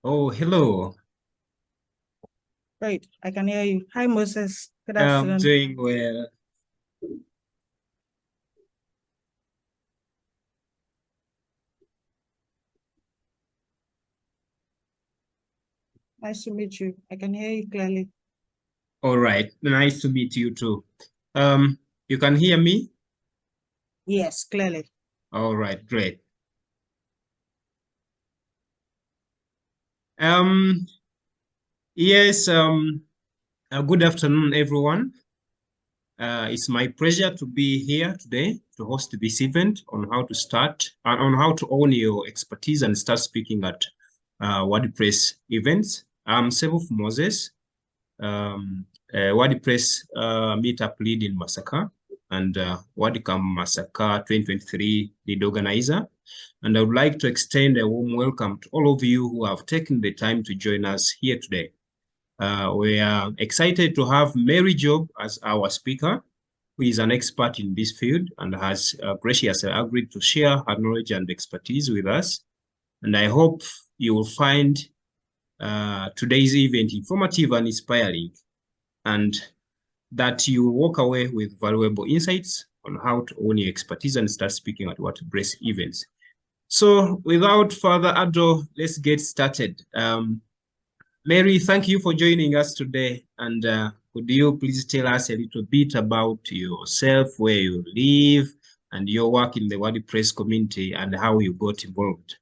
Oh, hello. Great, I can hear you. Hi, Moses. Good I'm afternoon. doing well. Nice to meet you. I can hear you clearly. All right. Nice to meet you too. Um, you can hear me? Yes, clearly. All right, great. Um, yes, good afternoon, everyone. It's my pleasure to be here today to host this event on how to start and on how to own your expertise and start speaking at WordPress events. I'm Self Moses, um, WordPress meetup lead in Masaka and WordCamp Masaka 2023 lead organizer. And I would like to extend a warm welcome to all of you who have taken the time to join us here today. We are excited to have Mary Job as our speaker, who is an expert in this field and has graciously agreed to share her knowledge and expertise with us. And I hope you will find today's event informative and inspiring, and that you walk away with valuable insights on how to own your expertise and start speaking at WordPress events. So without further ado, let's get started. Mary, thank you for joining us today. And could you please tell us a little bit about yourself, where you live, and your work in the WordPress community and how you got involved?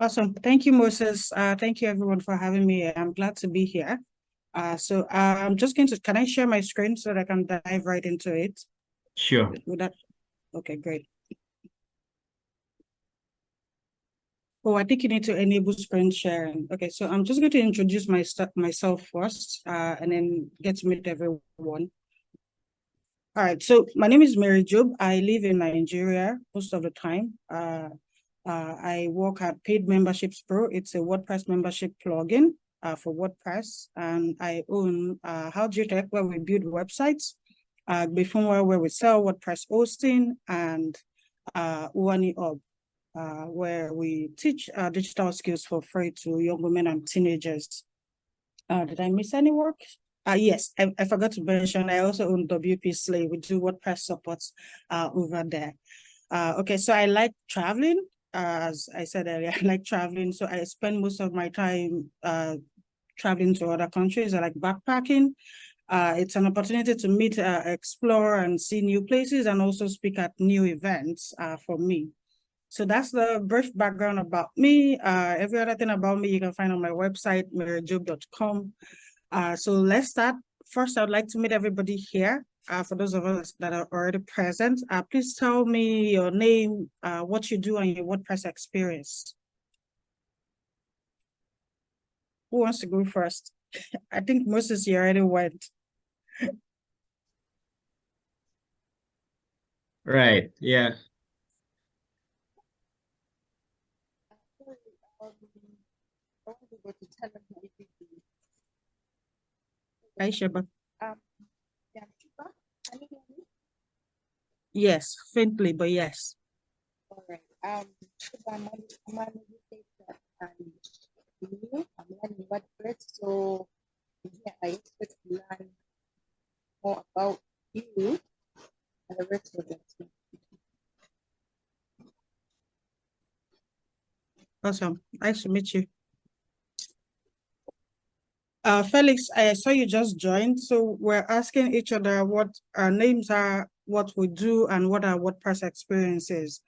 Awesome. Thank you, Moses. Thank you, everyone, for having me. I'm glad to be here. I'm just going to, can I share my screen so that I can dive right into it? Sure. Would that, okay, great. Oh, I think you need to enable screen sharing. Okay, so I'm just going to introduce myself first, and then get to meet everyone. All right, so my name is Mary Job. I live in Nigeria most of the time. I work at Paid Memberships Pro. It's a WordPress membership plugin for WordPress, and I own How Do You Tech, where we build websites, Before where we sell WordPress hosting, and Uwani Hub, where we teach digital skills for free to young women and teenagers. Did I miss any work? Yes, I forgot to mention, I also own WP Slay. We do WordPress supports over there. Okay, so I like traveling. As I said earlier, I like traveling. So I spend most of my time traveling to other countries. I like backpacking. It's an opportunity to meet, explore, and see new places, and also speak at new events for me. So that's the brief background about me. Every other thing about me you can find on my website, maryjob.com. So let's start. First, I'd like to meet everybody here. For those of us that are already present, please tell me your name, what you do, and your WordPress experience. Who wants to go first? I think Moses, you already went. Right. Yeah. Hi, Sheba. Um, yeah, Chupa, can you hear me? Yes, faintly, but yes. All right. Chupa, I'm an educator and new. I'm learning WordPress, so yeah, I expect to learn more about you and the rest of the team. Awesome. Nice to meet you. Felix, I saw you just joined, so we're asking each other what our names are, what we do, and what our WordPress experience is.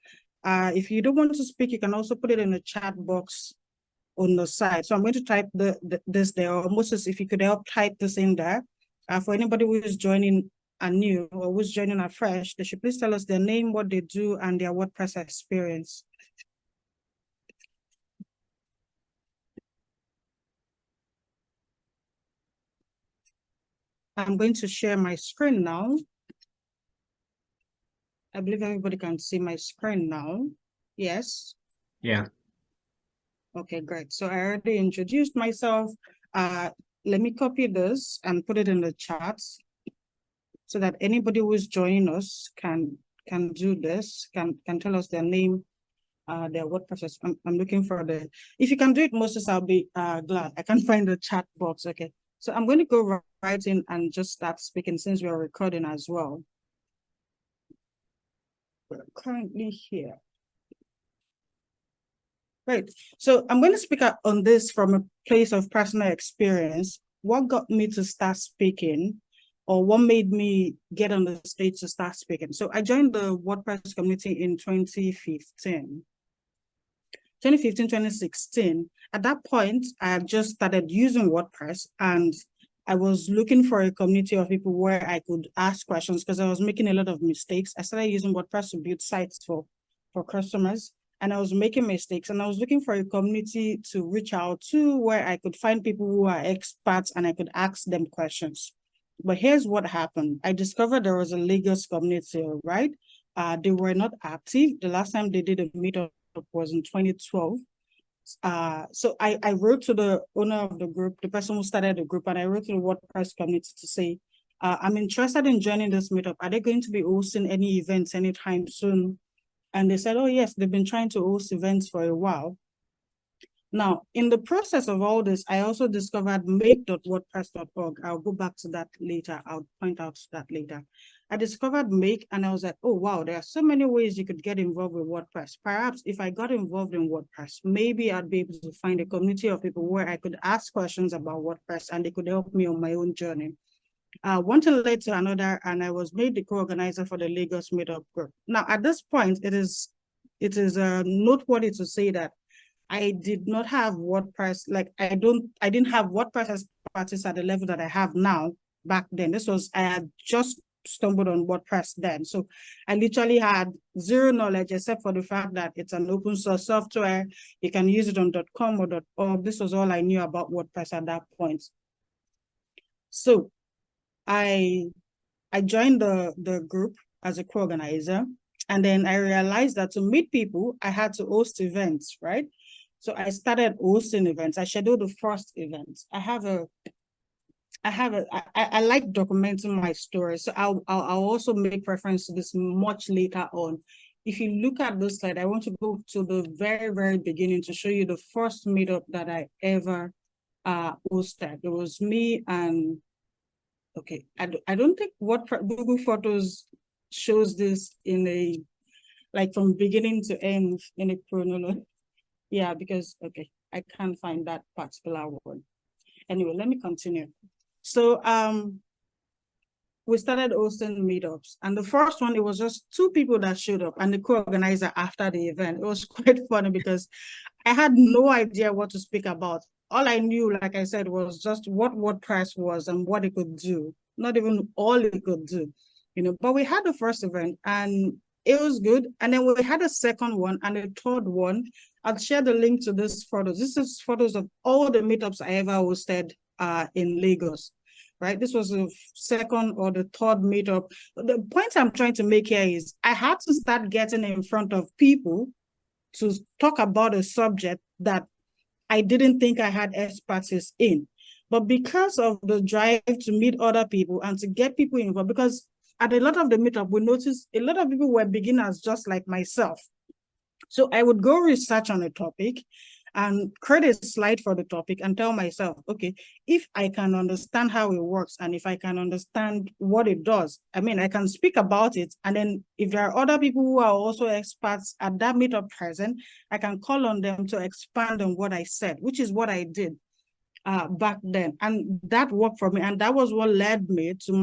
If you don't want to speak, you can also put it in the chat box on the side. So I'm going to type this there, or Moses, if you could help type this in there. For anybody who is joining anew or who's joining afresh, they should please tell us their name, what they do, and their WordPress experience. I'm going to share my screen now. I believe everybody can see my screen now. Yes. Yeah. Okay, great. So I already introduced myself. Let me copy this and put it in the chat so that anybody who is joining us can do this, can tell us their name their WordPress. I'm looking for if you can do it, Moses, I'll be glad. I can't find the chat box. Okay. So I'm going to go right in and just start speaking since we're recording as well. We're currently here. Right. So I'm going to speak up on this from a place of personal experience. What got me to start speaking, or what made me get on the stage to start speaking? So I joined the WordPress community in 2015. 2016. At that point, I had just started using WordPress, and I was looking for a community of people where I could ask questions because I was making a lot of mistakes. I started using WordPress to build sites for customers, and I was making mistakes, and I was looking for a community to reach out to where I could find people who are experts and I could ask them questions. But here's what happened. I discovered there was a Lagos community, right? They were not active. The last time they did a meetup was in 2012. So I wrote to the owner of the group, the person who started the group, and I wrote to the WordPress community to say, I'm interested in joining this meetup. Are they going to be hosting any events anytime soon? And they said, oh yes, they've been trying to host events for a while. Now, in the process of all this, I also discovered make.wordpress.org. I'll go back to that later. I'll point out that later. I discovered Make, and I was like, oh, wow, there are so many ways you could get involved with WordPress. Perhaps if I got involved in WordPress, maybe I'd be able to find a community of people where I could ask questions about WordPress and they could help me on my own journey. One thing led to another, and I was made the co-organizer for the Lagos Meetup group. Now, at this point, it is noteworthy to say that I did not have WordPress, like I didn't have WordPress as practice at the level that I have now back then. I had just stumbled on WordPress then. So I literally had zero knowledge except for the fact that it's an open source software. You can use it on .com or .org. This was all I knew about WordPress at that point. So I joined the group as a co-organizer, and then I realized that to meet people, I had to host events, right? So I started hosting events. I scheduled the first event. I like documenting my story. So I'll also make reference to this much later on. If you look at this slide, I want to go to the very, very beginning to show you the first meetup that I ever hosted. It was me and, okay, I don't think what Google Photos shows this in a, like from beginning to end in a chronology. Yeah, because, okay, I can't find that particular one. Anyway, let me continue. So we started hosting meetups, and the first one, it was just 2 people that showed up and the co-organizer after the event. It was quite funny because I had no idea what to speak about. All I knew, like I said, was just what WordPress was and what it could do, not even all it could do, but we had the first event and it was good. And then we had a second one and a third one. I'll share the link to this photos. This is photos of all the meetups I ever hosted in Lagos, right? This was the second or the third meetup. The point I'm trying to make here is I had to start getting in front of people to talk about a subject that I didn't think I had expertise in. But because of the drive to meet other people and to get people involved, because at a lot of the meetup, we noticed a lot of people were beginners just like myself. So I would go research on a topic and create a slide for the topic and tell myself, okay, if I can understand how it works and if I can understand what it does, I mean, I can speak about it. And then if there are other people who are also experts at that meetup present, I can call on them to expand on what I said, which is what I did back then. And that worked for me. And that was what led me to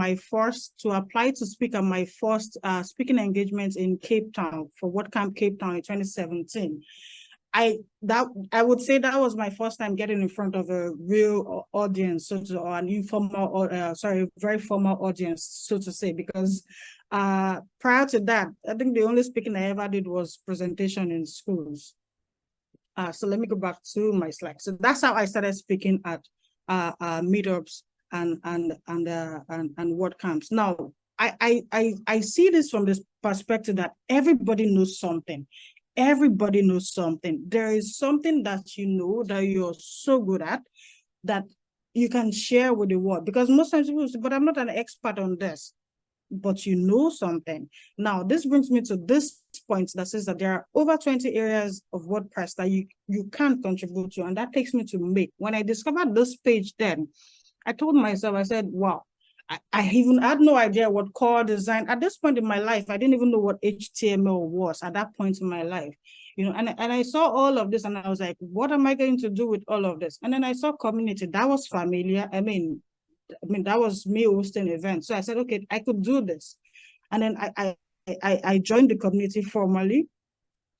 apply to speak at my first speaking engagement in Cape Town for WordCamp Cape Town in 2017. I would say that was my first time getting in front of a real audience, or an informal, or very formal audience, so to say, because prior to that, I think the only speaking I ever did was presentation in schools. So let me go back to my slide. So that's how I started speaking at meetups and WordCamps. Now, I see this from this perspective that everybody knows something. Everybody knows something. There is something that you know that you're so good at that you can share with the world. Because most times people say, but I'm not an expert on this. But you know something. Now, this brings me to this point that says that there are over 20 areas of WordPress that you can contribute to. And that takes me to Make. When I discovered this page then, I told myself, I said, wow, I even had no idea what core design. At this point in my life, I didn't even know what HTML was at that point in my life. You know, and I saw all of this and I was like, what am I going to do with all of this? And then I saw community. That was familiar. I mean, that was me hosting events. So I said, okay, I could do this. And then I joined the community formally,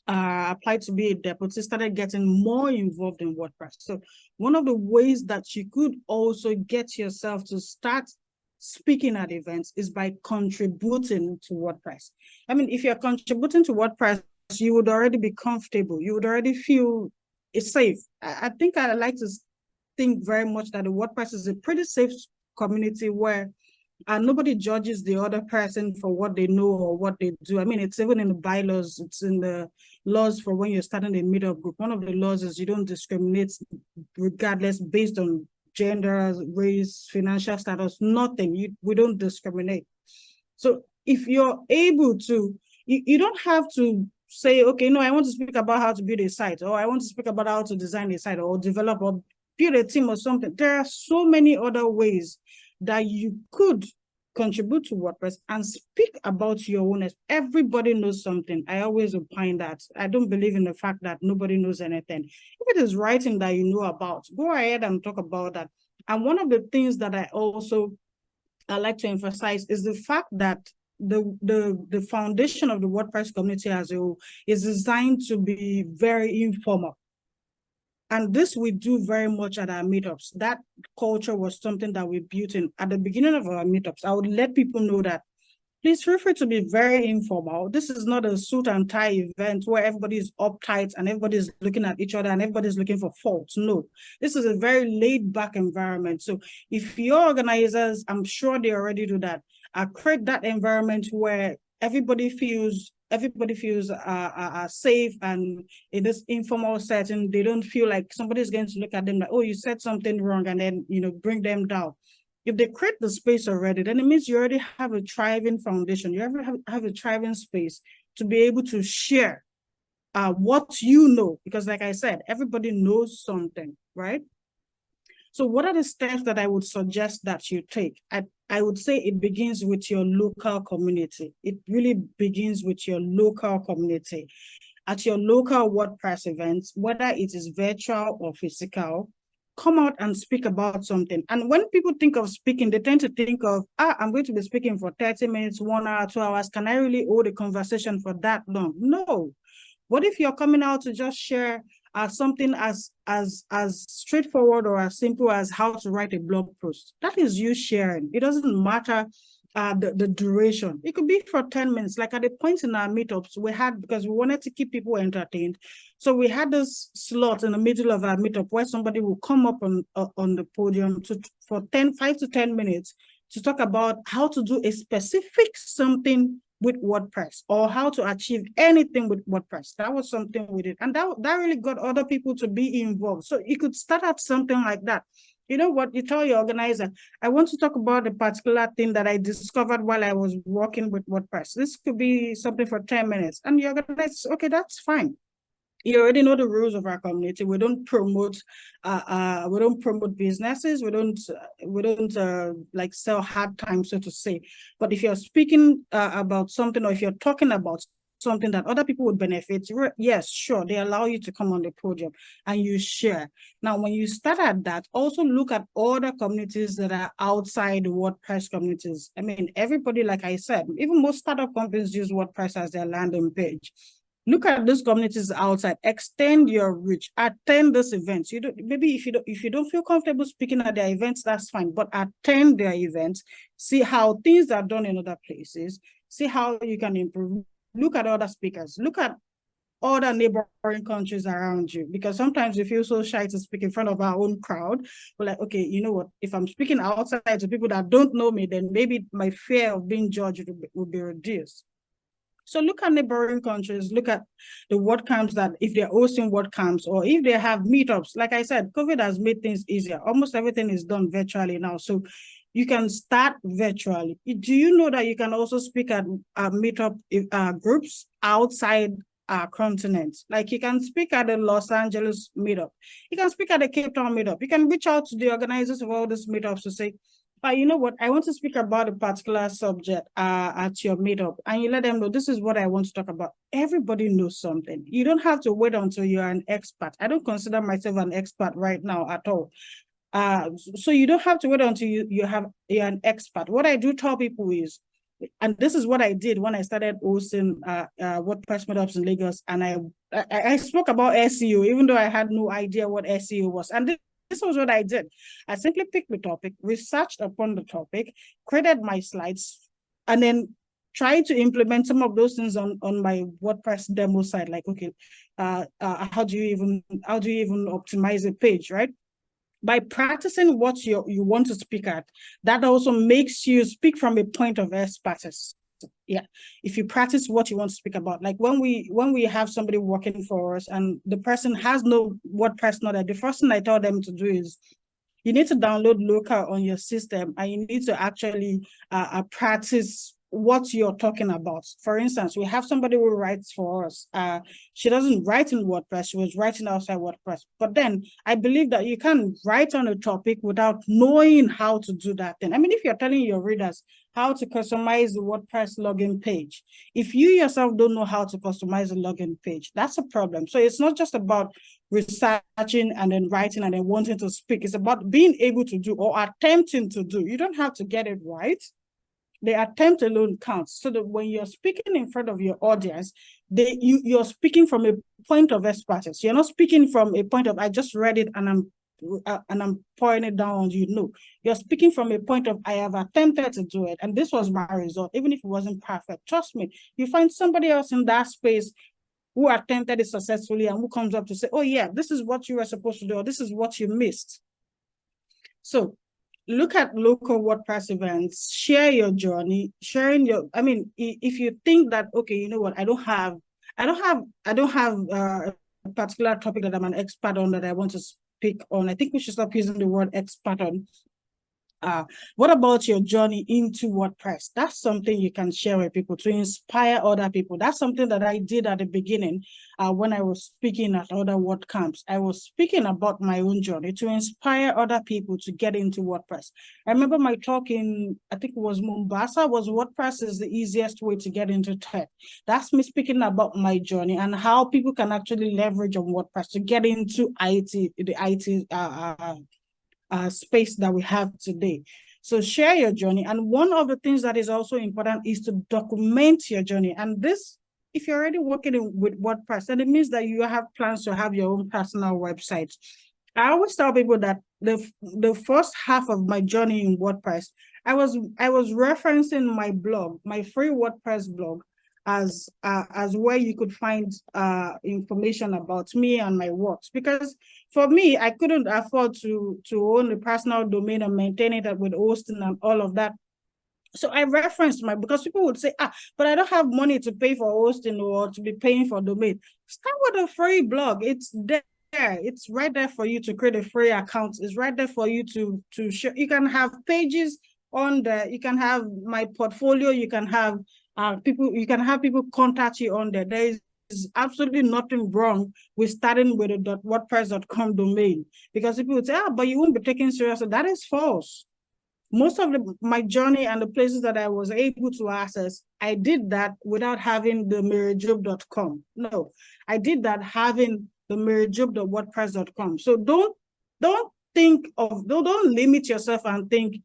applied to be a deputy, started getting more involved in WordPress. So one of the ways that you could also get yourself to start speaking at events is by contributing to WordPress. I mean, if you're contributing to WordPress, you would already be comfortable. You would already feel it's safe. I think I like to think very much that the WordPress is a pretty safe community where nobody judges the other person for what they know or what they do. I mean, it's even in the bylaws, it's in the laws for when you're starting a meetup group. One of the laws is you don't discriminate regardless based on gender, race, financial status, nothing. We don't discriminate. So if you're able to, you don't have to say, okay, no, I want to speak about how to build a site, or I want to speak about how to design a site or develop or build a team or something. There are so many other ways that you could contribute to WordPress and speak about your own. Everybody knows something. I always opine that. I don't believe in the fact that nobody knows anything. If it is writing that you know about, go ahead and talk about that. And one of the things that I like to emphasize is the fact that the foundation of the WordPress community as a whole is designed to be very informal. And this we do very much at our meetups. That culture was something that we built in at the beginning of our meetups. I would let people know that please feel free to be very informal. This is not a suit and tie event where everybody is uptight and everybody's looking at each other and everybody's looking for faults. No, this is a very laid back environment. So if your organizers, I'm sure they already do that, create that environment where everybody feels safe, and in this informal setting, they don't feel like somebody's going to look at them like, oh, you said something wrong, and then, you know, bring them down. If they create the space already, then it means you already have a thriving foundation. You ever have a thriving space to be able to share what you know, because like I said, everybody knows something, right? So what are the steps that I would suggest that you take? I would say it begins with your local community. It really begins with your local community. At your local WordPress events, whether it is virtual or physical, come out and speak about something. And when people think of speaking, they tend to think of, I'm going to be speaking for 30 minutes, 1 hour, 2 hours. Can I really hold a conversation for that long? No. What if you're coming out to just share something as straightforward or as simple as how to write a blog post? That is you sharing. It doesn't matter the duration. It could be for 10 minutes. Like at the point in our meetups we had, because we wanted to keep people entertained, so we had this slot in the middle of our meetup where somebody will come up on the podium for 5 to 10 minutes to talk about how to do a specific something with WordPress, or how to achieve anything with WordPress. That was something we did, and that really got other people to be involved. So you could start at something like that. You know what, you tell your organizer, I want to talk about a particular thing that I discovered while I was working with WordPress. This could be something for 10 minutes. And the organizer says, okay, that's fine. You already know the rules of our community. We don't promote businesses. We don't like sell hard time, so to say. But if you're speaking about something, or if you're talking about something that other people would benefit, yes, sure, they allow you to come on the podium and you share. Now, when you start at that, also look at other communities that are outside the WordPress communities. I mean, everybody, like I said, even most startup companies use WordPress as their landing page. Look at those communities outside, extend your reach, attend those events. Maybe if you don't feel comfortable speaking at their events, that's fine, but attend their events, see how things are done in other places, see how you can improve. Look at other speakers, look at other neighboring countries around you, because sometimes we feel so shy to speak in front of our own crowd. We're like, okay, you know what, if I'm speaking outside to people that don't know me, then maybe my fear of being judged will be reduced. So look at neighboring countries, look at the WordCamps, that if they're hosting WordCamps, or if they have meetups. Like I said, COVID has made things easier. Almost everything is done virtually now. So you can start virtually. Do you know that you can also speak at meetup groups outside our continent. Like you can speak at the Los Angeles meetup. You can speak at the Cape Town meetup. You can reach out to the organizers of all these meetups to say, you know what, I want to speak about a particular subject at your meetup. And you let them know, this is what I want to talk about. Everybody knows something. You don't have to wait until you're an expert. I don't consider myself an expert right now at all. So you don't have to wait until you're an expert. What I do tell people is, and this is what I did when I started hosting WordPress meetups in Lagos, and I spoke about SEO, even though I had no idea what SEO was. And this was what I did. I simply picked the topic, researched upon the topic, created my slides, and then tried to implement some of those things on my WordPress demo site. Like, okay, how do you even optimize a page, right? By practicing what you want to speak at, that also makes you speak from a point of expertise. Yeah, if you practice what you want to speak about, like when we have somebody working for us and the person has no WordPress knowledge, the first thing I tell them to do is, you need to download local on your system, and you need to actually practice what you're talking about. For instance, we have somebody who writes for us. She doesn't write in WordPress, she was writing outside WordPress. But then I believe that you can't write on a topic without knowing how to do that thing. I mean, if you're telling your readers how to customize the WordPress login page, if you yourself don't know how to customize the login page, that's a problem. So it's not just about researching and then writing and then wanting to speak. It's about being able to do or attempting to do. You don't have to get it right. The attempt alone counts. So that when you're speaking in front of your audience, you're speaking from a point of expertise. You're not speaking from a point of, I just read it and I'm pouring it down on you. No, you're speaking from a point of, I have attempted to do it, and this was my result, even if it wasn't perfect. Trust me, you find somebody else in that space who attempted it successfully and who comes up to say, oh yeah, this is what you were supposed to do, or this is what you missed. So look at local WordPress events, share your journey, I mean, if you think that, okay, you know what, I don't have a particular topic that I'm an expert on that I want to speak on, I think we should stop using the word expert on. What about your journey into WordPress? That's something you can share with people to inspire other people. That's something that I did at the beginning when I was speaking at other WordCamps. I was speaking about my own journey to inspire other people to get into WordPress. I remember my talk in, I think it was Mombasa, was WordPress is the easiest way to get into tech. That's me speaking about my journey and how people can actually leverage on WordPress to get into the IT space that we have today. So share your journey. And one of the things that is also important is to document your journey. And this, if you're already working with WordPress, then it means that you have plans to have your own personal website. I always tell people that the first half of my journey in WordPress, I was referencing my blog, my free WordPress blog, as where you could find information about me and my works. Because for me, I couldn't afford to own a personal domain and maintain it with hosting and all of that. So I referenced because people would say, but I don't have money to pay for hosting or to be paying for domain. Start with a free blog. It's there. It's right there for you to create a free account. It's right there for you to share. You can have pages on there. You can have my portfolio. You can have you can have people contact you on there. There is absolutely nothing wrong with starting with a .wordpress.com domain, because people would say, but you won't be taken seriously. That is false. Most of my journey and the places that I was able to access, I did that without having the maryjob.com. No, I did that having the maryjob.wordpress.com. So don't limit yourself and think,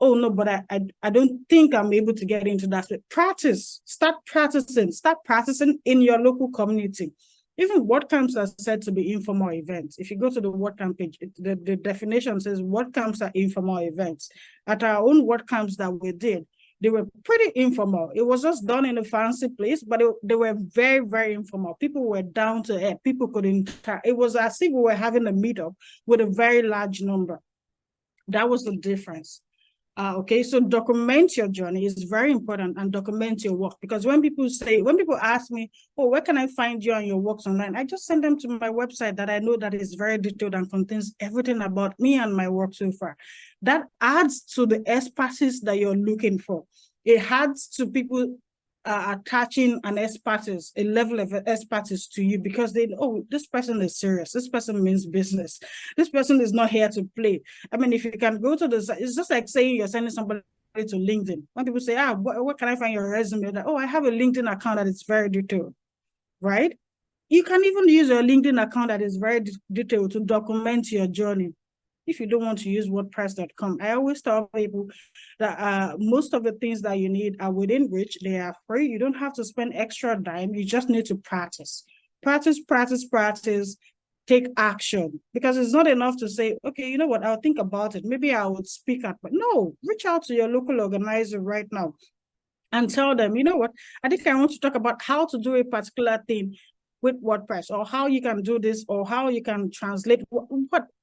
oh no, but I don't think I'm able to get into that. Practice, start practicing in your local community. Even WordCamps are said to be informal events. If you go to the WordCamp page, the definition says WordCamps are informal events. At our own WordCamps that we did, they were pretty informal. It was just done in a fancy place, but they were very, very informal. People were down to earth. People could interact. It was as if we were having a meetup with a very large number. That was the difference. Okay, so document your journey is very important, and document your work, because when people ask me, oh, where can I find you and your works online? I just send them to my website that I know that is very detailed and contains everything about me and my work so far. That adds to the expertise that you're looking for. It adds to people attaching an expertise, a level of expertise to you, because they, oh, this person is serious. This person means business. This person is not here to play. I mean, if you can go to the, it's just like saying you're sending somebody to LinkedIn. When people say, what can I find your resume? Like, oh, I have a LinkedIn account that is very detailed, right? You can even use your LinkedIn account that is very detailed to document your journey. If you don't want to use WordPress.com, I always tell people that most of the things that you need are within reach. They are free. You don't have to spend extra dime. You just need to practice. Practice, practice, practice. Take action. Because it's not enough to say, okay, you know what, I'll think about it. Maybe I would speak up. But no, reach out to your local organizer right now and tell them, you know what, I think I want to talk about how to do a particular thing with WordPress, or how you can do this, or how you can translate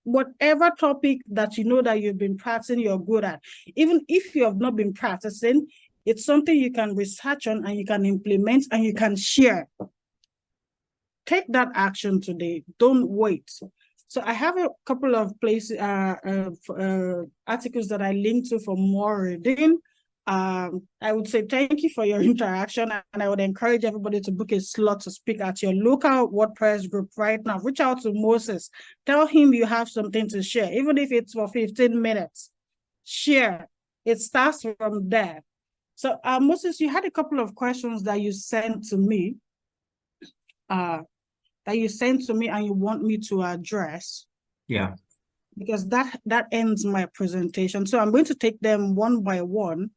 whatever topic that you know that you've been practicing, you're good at. Even if you have not been practicing, it's something you can research on and you can implement and you can share. Take that action today. Don't wait. So I have a couple of places, articles that I linked to for more reading. I would say thank you for your interaction, and I would encourage everybody to book a slot to speak at your local WordPress group right now. Reach out to Moses. Tell him you have something to share, even if it's for 15 minutes. Share. It starts from there. So Moses, you had a couple of questions that you sent to me. And you want me to address. Yeah. Because that ends my presentation. So I'm going to take them one by one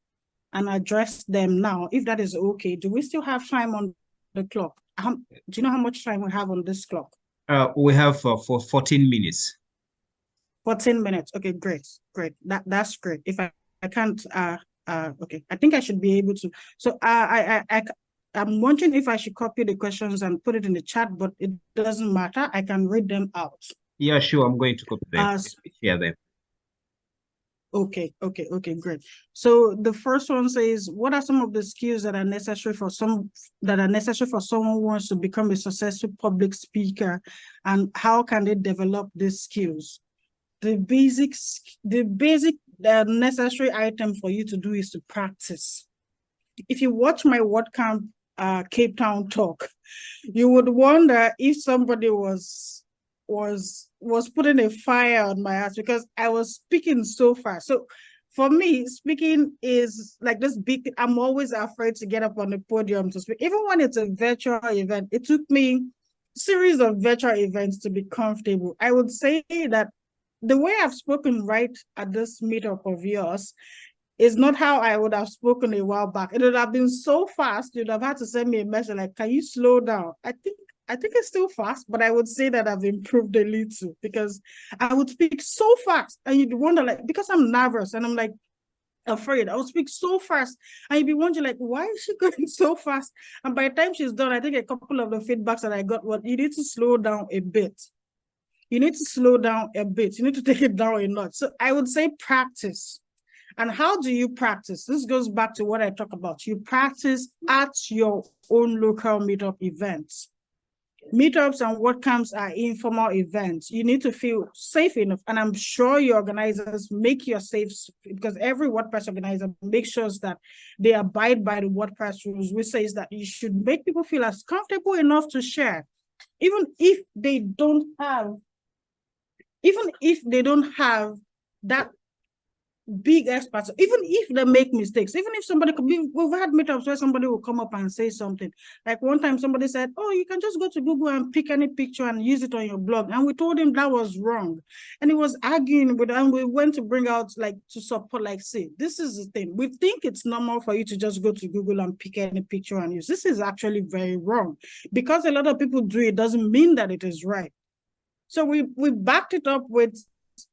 and address them now, if that is okay. Do we still have time on the clock? Do you know how much time we have on this clock? We have for 14 minutes. 14 minutes. Okay, great. That's great. If I can't, okay, I think I should be able to. So I'm wondering if I should copy the questions and put it in the chat, but it doesn't matter. I can read them out. Yeah, sure. I'm going to copy them. Share them. Okay, great. So the first one says, what are some of the skills that are necessary for someone who wants to become a successful public speaker, and how can they develop these skills? The basic necessary item for you to do is to practice. If you watch my WordCamp Cape Town talk, you would wonder if somebody was putting a fire on my ass, because I was speaking so fast. So for me, speaking is like this big thing. I'm always afraid to get up on the podium to speak. Even when it's a virtual event, it took me a series of virtual events to be comfortable. I would say that the way I've spoken right at this meetup of yours is not how I would have spoken a while back. It would have been so fast, you'd have had to send me a message like, can you slow down? I think it's still fast, but I would say that I've improved a little, because I would speak so fast and you'd wonder, like, because I'm nervous and I'm like afraid, I would speak so fast and you'd be wondering, like, why is she going so fast? And by the time she's done, I think a couple of the feedbacks that I got was, you need to slow down a bit. You need to slow down a bit. You need to take it down a notch. So I would say practice. And how do you practice? This goes back to what I talk about. You practice at your own local meetup events. Meetups and WordCamps are informal events. You need to feel safe enough. And I'm sure your organizers make you safe, because every WordPress organizer makes sure that they abide by the WordPress rules, which says that you should make people feel as comfortable enough to share, even if they don't have that big experts, even if they make mistakes, even if somebody could be, we've had meetups where somebody will come up and say something. Like one time somebody said, oh, you can just go to Google and pick any picture and use it on your blog. And we told him that was wrong. And he was arguing with, and we went to bring out, like, to support, like, see, this is the thing. We think it's normal for you to just go to Google and pick any picture and use. This is actually very wrong. Because a lot of people do it doesn't mean that it is right. So we backed it up with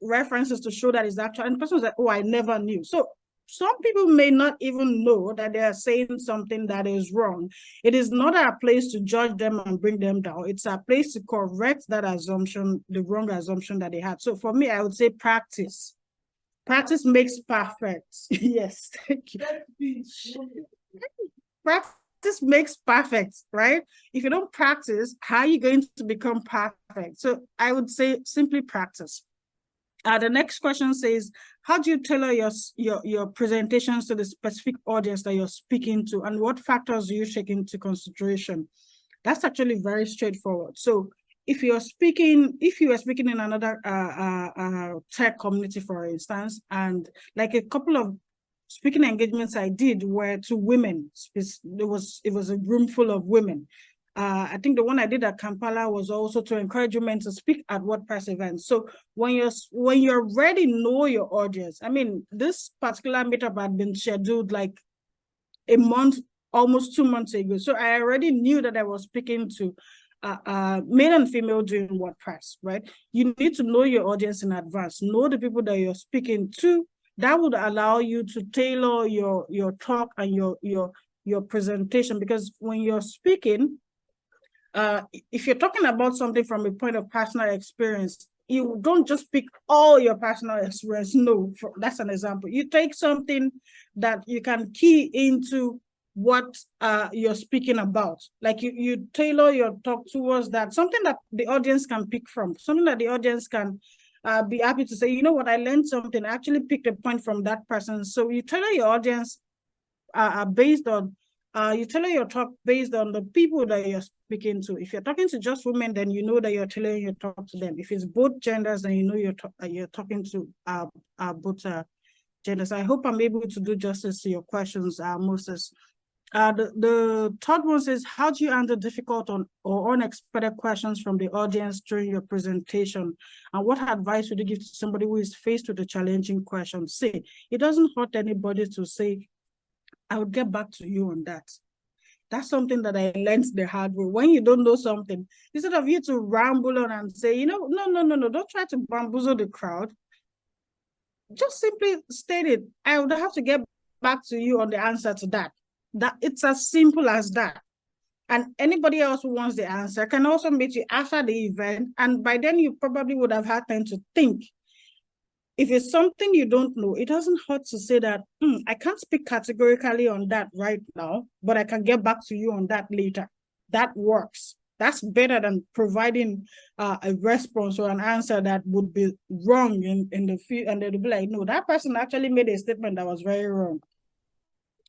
references to show that it's actual, and the person was like, oh, I never knew. So some people may not even know that they are saying something that is wrong. It is not our place to judge them and bring them down. It's our place to correct that assumption, the wrong assumption that they had. So for me, I would say practice. Practice makes perfect. Yes, thank you. Practice makes perfect, right? If you don't practice, how are you going to become perfect? So I would say simply practice. The next question says, how do you tailor your presentations to the specific audience that you're speaking to, and what factors do you take into consideration? That's actually very straightforward. So if you were speaking in another tech community, for instance, and like a couple of speaking engagements I did were to women, it was a room full of women. I think the one I did at Kampala was also to encourage women to speak at WordPress events. So when you already know your audience, I mean, this particular meetup had been scheduled like a month, almost 2 months ago. So I already knew that I was speaking to male and female doing WordPress, right? You need to know your audience in advance, know the people that you're speaking to. That would allow you to tailor your talk and your presentation, because when you're speaking, if you're talking about something from a point of personal experience, you don't just pick all your personal experience. No, that's an example. You take something that you can key into what you're speaking about. Like you tailor your talk towards that, something that the audience can pick from, something that the audience can be happy to say, you know what, I learned something, I actually picked a point from that person. So you tailor your audience based on you tailor your talk based on the people that you're speaking to. If you're talking to just women, then you know that you're tailoring your talk to them. If it's both genders, then you know you're talking to both genders. I hope I'm able to do justice to your questions, Moses. The third one says, how do you handle difficult or unexpected questions from the audience during your presentation? And what advice would you give to somebody who is faced with a challenging question? Say, it doesn't hurt anybody to say, I would get back to you on that. That's something that I learned the hard way. When you don't know something, instead of you to ramble on and say, you know, no, don't try to bamboozle the crowd. Just simply state it. I would have to get back to you on the answer to that. That it's as simple as that. And anybody else who wants the answer can also meet you after the event. And by then you probably would have had time to think. If it's something you don't know, it doesn't hurt to say that, I can't speak categorically on that right now, but I can get back to you on that later. That works. That's better than providing a response or an answer that would be wrong in the field. And they'll be like, no, that person actually made a statement that was very wrong,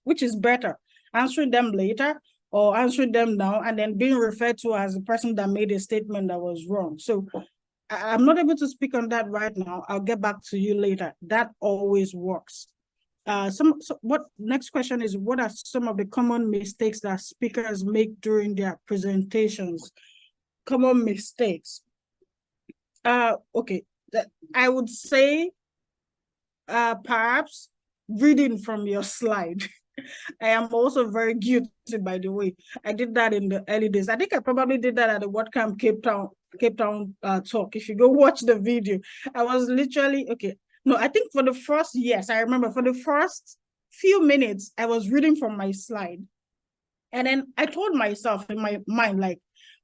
which is better. Answering them later or answering them now and then being referred to as the person that made a statement that was wrong. So I'm not able to speak on that right now. I'll get back to you later. That always works. What next question is, what are some of the common mistakes that speakers make during their presentations? Common mistakes. Okay, I would say perhaps reading from your slide. I am also very guilty, by the way. I did that in the early days. I think I probably did that at the WordCamp Cape Town talk. If you go watch the video, I was literally, I think for the first, yes, I remember for the first few minutes, I was reading from my slide. And then I told myself in my mind, like,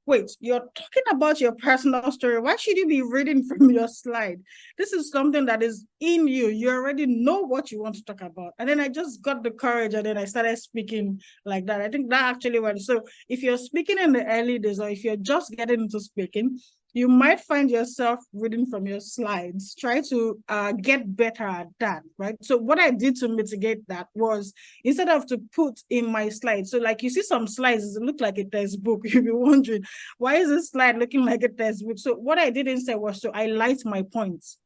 wait, you're talking about your personal story. Why should you be reading from your slide? This is something that is in you. You already know what you want to talk about. And then I just got the courage and then I started speaking like that. I think that actually went. So if you're speaking in the early days or if you're just getting into speaking, you might find yourself reading from your slides. Try to get better at that, right? So what I did to mitigate that was, instead of to put in my slides, so like you see some slides, it look like a textbook. You'll be wondering, why is this slide looking like a textbook? So what I did instead was to highlight my points.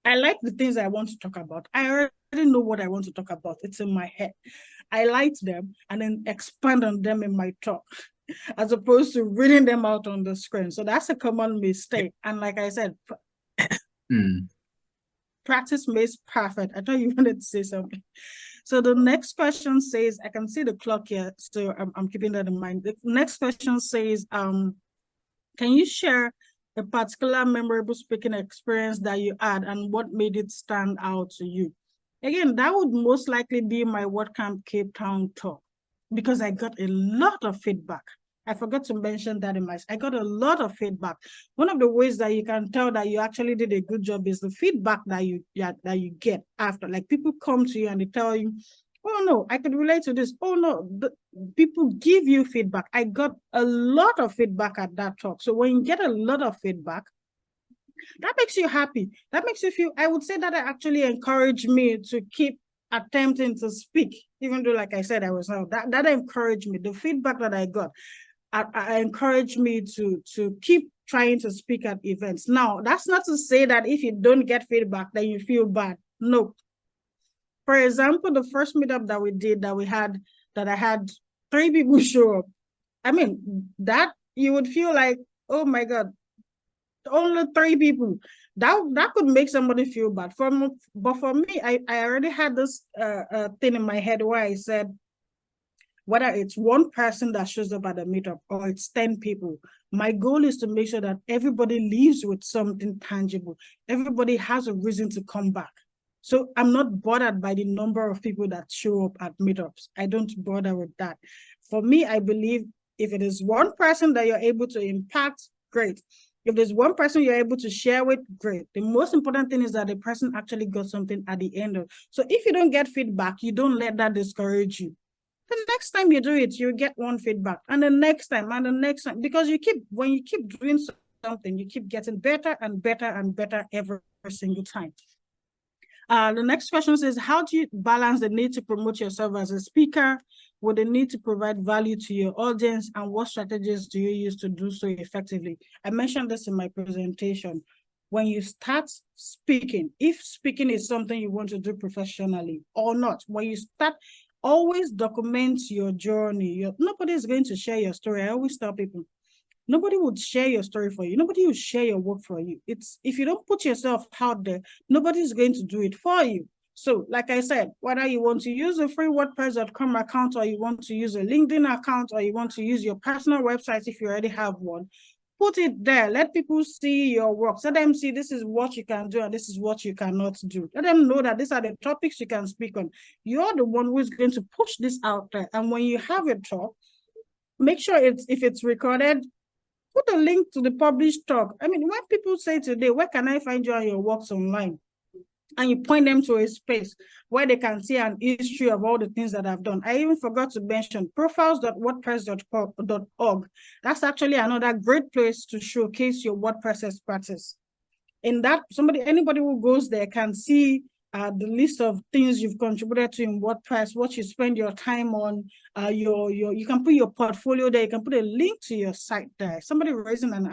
I like the things I want to talk about. I already know what I want to talk about. It's in my head. I highlight them and then expand on them in my talk, as opposed to reading them out on the screen. So that's a common mistake. And like I said, practice makes perfect. I thought you wanted to say something. So the next question says, I can see the clock here, so I'm keeping that in mind. The next question says, can you share a particular memorable speaking experience that you had and what made it stand out to you? Again, that would most likely be my WordCamp Cape Town talk, because I got a lot of feedback. I forgot to mention that in I got a lot of feedback. One of the ways that you can tell that you actually did a good job is the feedback that you get after. Like people come to you and they tell you, oh no, I could relate to this. Oh no, people give you feedback. I got a lot of feedback at that talk. So when you get a lot of feedback, That makes you happy. That makes you feel, I would say that actually encouraged me to keep attempting to speak, even though, like I said, I was not. That encouraged me. The feedback that I got, I encouraged me to keep trying to speak at events. Now, that's not to say that if you don't get feedback, then you feel bad. No. For example, the first meetup that we did, that I had 3 people show up. I mean, that you would feel like, oh my God, only 3 people. That could make somebody feel bad. But for me, I already had this thing in my head where I said, whether it's 1 person that shows up at a meetup or it's 10 people, my goal is to make sure that everybody leaves with something tangible. Everybody has a reason to come back. So I'm not bothered by the number of people that show up at meetups. I don't bother with that. For me, I believe if it is 1 person that you're able to impact, great. If there's 1 person you're able to share with, great. The most important thing is that the person actually got something at the end of. So if you don't get feedback, you don't let that discourage you. The next time you do it, you get 1 feedback, and the next time, and the next time, because when you keep doing something, you keep getting better and better and better every single time. The next question says, how do you balance the need to promote yourself as a speaker with the need to provide value to your audience, and what strategies do you use to do so effectively? I mentioned this in my presentation. When you start speaking, if speaking is something you want to do professionally or not, when you start, always document your journey. Nobody is going to share your story. I always tell people, nobody would share your story for you. Nobody will share your work for you. If you don't put yourself out there, nobody's going to do it for you. So, like I said, whether you want to use a free WordPress.com account, or you want to use a LinkedIn account, or you want to use your personal website if you already have one, put it there. Let people see your work. Let them see this is what you can do and this is what you cannot do. Let them know that these are the topics you can speak on. You're the one who's going to push this out there. And when you have a talk, make sure if it's recorded, put a link to the published talk. I mean, when people say today, where can I find you and your works online? And you point them to a space where they can see an history of all the things that I've done. I even forgot to mention profiles.wordpress.org. That's actually another great place to showcase your WordPress expertise. In that, anybody who goes there can see the list of things you've contributed to in WordPress, what you spend your time on. You can put your portfolio there. You can put a link to your site there. Somebody raising an